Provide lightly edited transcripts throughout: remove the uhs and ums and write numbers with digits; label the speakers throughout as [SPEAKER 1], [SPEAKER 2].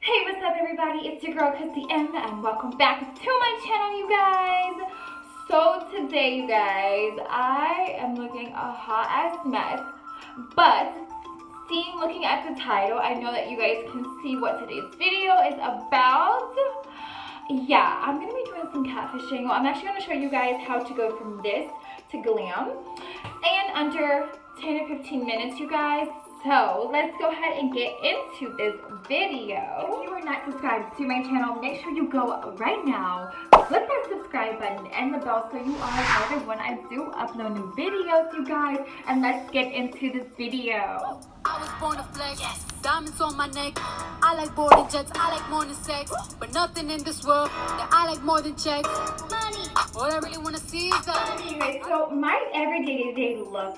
[SPEAKER 1] Hey, what's up everybody? It's your girl Krissy and welcome back to my channel, you guys. So today, you guys, I am looking a hot ass mess, but looking at the title, I know that you guys can see what today's video is about. Yeah, I'm gonna be doing some catfishing. Well, I'm actually gonna show you guys how to go from this to glam in under 10 or 15 minutes, you guys. So let's go ahead and get into this video. If you are not subscribed to my channel, make sure you go right now. Click that subscribe button and the bell so you are notified when I do upload new videos, you guys. And let's get into this video.
[SPEAKER 2] I was born to flex, yes. Diamonds on my neck. I like boarding jets, I like more than sex. But nothing in this world that I like more than checks. Money. All I really want to see is
[SPEAKER 1] Anyway, so my everyday look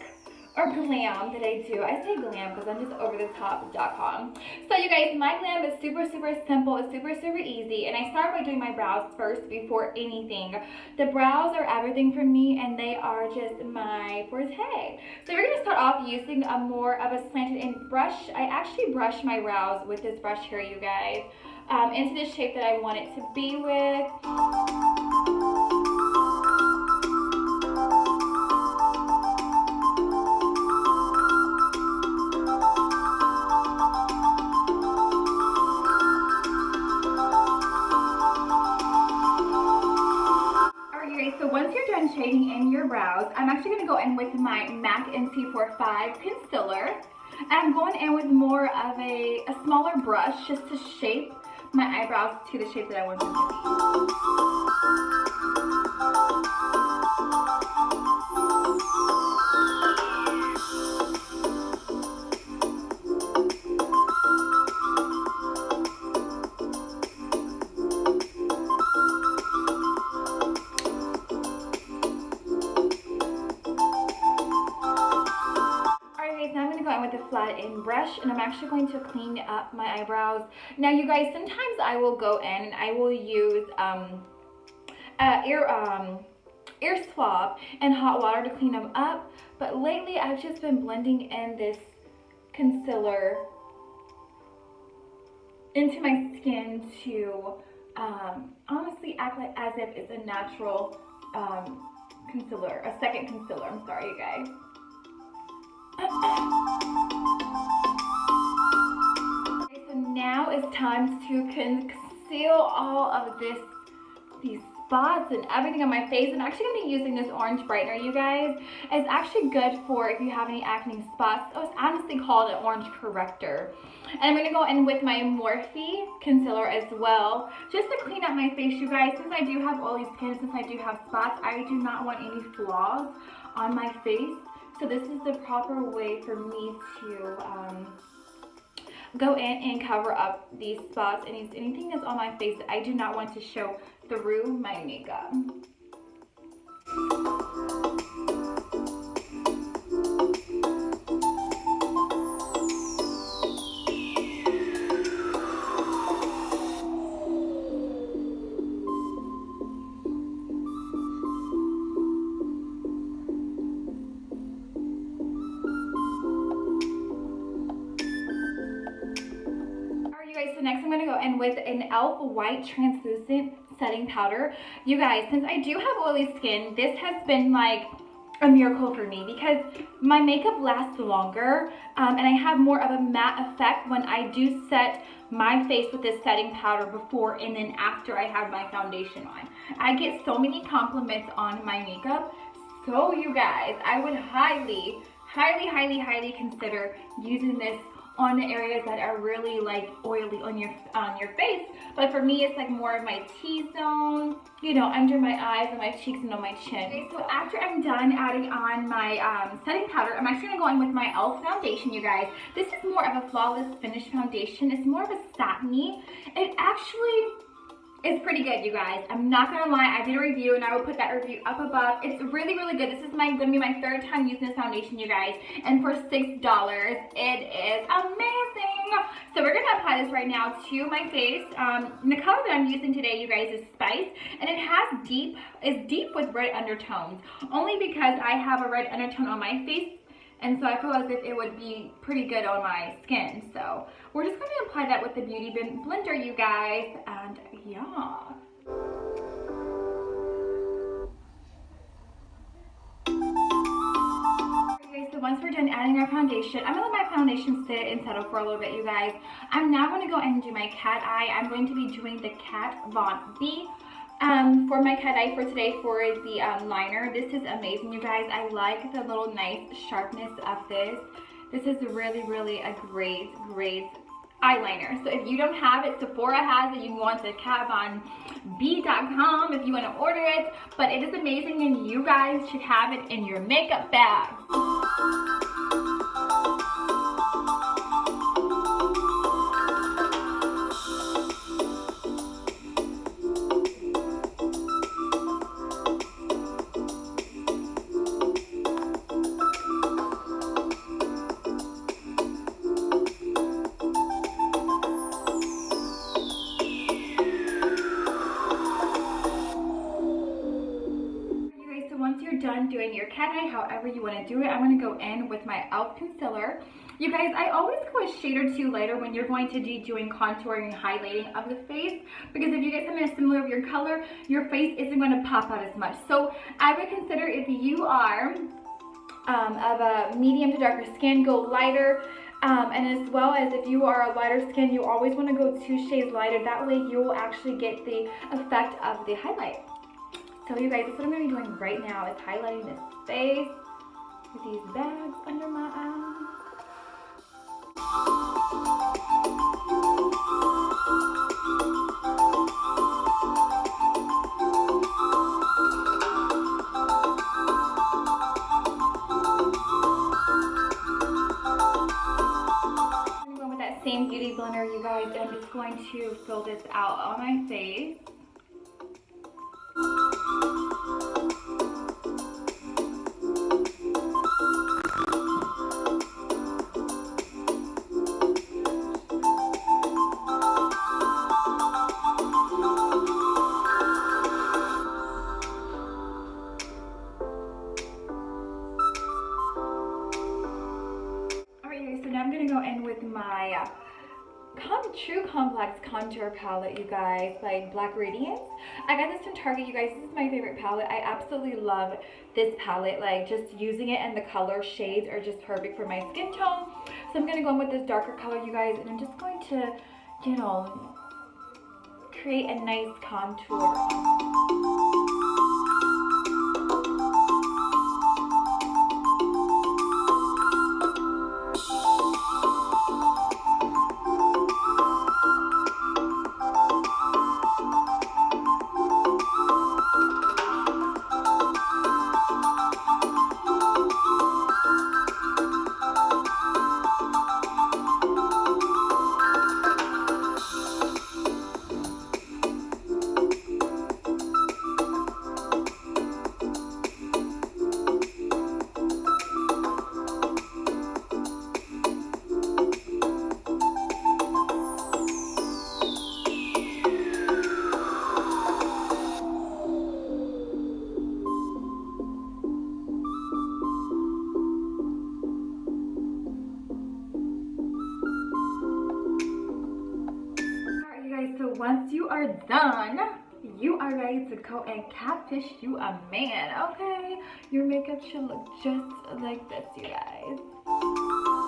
[SPEAKER 1] or glam that I do. I say glam because I'm just overthetop.com. So you guys, my glam is super simple. It's super easy. And I start by doing my brows first before anything. The brows are everything for me and they are just my forte. So we're going to start off using a more of a slanted end brush. I actually brush my brows with this brush here, you guys, into the shape that I want it to be with. Shading in your brows, I'm actually going to go in with my MAC NC45 concealer, and I'm going in with more of a smaller brush just to shape my eyebrows to the shape that I want them to with a flat end brush, and I'm actually going to clean up my eyebrows. Now you guys, sometimes I will go in and I will use air swab and hot water to clean them up, but lately I've just been blending in this concealer into my skin to honestly act like as if it's a natural concealer, a second concealer. I'm sorry, you guys. Okay, so now it's time to conceal all of these spots and everything on my face. I'm actually going to be using this orange brightener, you guys. It's actually good for if you have any acne spots. Oh, it's honestly called an orange corrector. And I'm going to go in with my Morphe concealer as well, just to clean up my face, you guys. Since I do have oily skin, since I do have spots, I do not want any flaws on my face. So this is the proper way for me to go in and cover up these spots and anything that's on my face that I do not want to show through my makeup. So next I'm going to go in with an e.l.f. white translucent setting powder. You guys, since I do have oily skin, this has been like a miracle for me because my makeup lasts longer and I have more of a matte effect when I do set my face with this setting powder before and then after I have my foundation on. I get so many compliments on my makeup. So you guys, I would highly consider using this on the areas that are really like oily on your face. But for me, it's like more of my T-zone, you know, under my eyes and my cheeks and on my chin. Okay, so after I'm done adding on my setting powder, I'm actually gonna go in with my e.l.f. foundation, you guys. This is more of a flawless finish foundation. It's more of a satiny. It actually is pretty good, you guys. I'm not gonna lie, I did a review and I will put that review up above. It's really good. This is gonna be my third time using this foundation, you guys, and for $6 it is amazing. So we're gonna apply this right now to my face. The color that I'm using today, you guys, is Spice, and it has deep with red undertones, only because I have a red undertone on my face And so I feel as if it would be pretty good on my skin. So we're just going to apply that with the Beauty Blender, you guys. And yeah. So once we're done adding our foundation, I'm going to let my foundation sit and settle for a little bit, you guys. I'm now going to go and do my cat eye. I'm going to be doing the Kat Von D for my cat eye for today for the liner. This is amazing, you guys. I like the little nice sharpness of this. This is really a great eyeliner. So if you don't have it, Sephora has it. You can go on to catvonb.com if you want to order it. But it is amazing, and you guys should have it in your makeup bag. Done doing your cat eye, however you want to do it, I'm going to go in with my e.l.f. concealer. You guys, I always go a shade or two lighter when you're going to be doing contouring and highlighting of the face, because if you get something similar of your color, your face isn't going to pop out as much. So I would consider, if you are of a medium to darker skin, go lighter. And as well as if you are a lighter skin, you always want to go 2 shades lighter. That way you will actually get the effect of the highlight. So you guys, that's what I'm going to be doing right now, is highlighting this face with these bags under my eyes. I'm going with that same Beauty Blender, you guys, and I'm just going to fill this out on my face. I'm going to go in with my True Complex Contour Palette, you guys, by Black Radiance. I got this from Target, you guys. This is my favorite palette. I absolutely love this palette. Like, just using it, and the color shades are just perfect for my skin tone. So I'm going to go in with this darker color, you guys, and I'm just going to, you know, create a nice contour. So once you are done, you are ready to go and catfish you a man, okay? Your makeup should look just like this, you guys.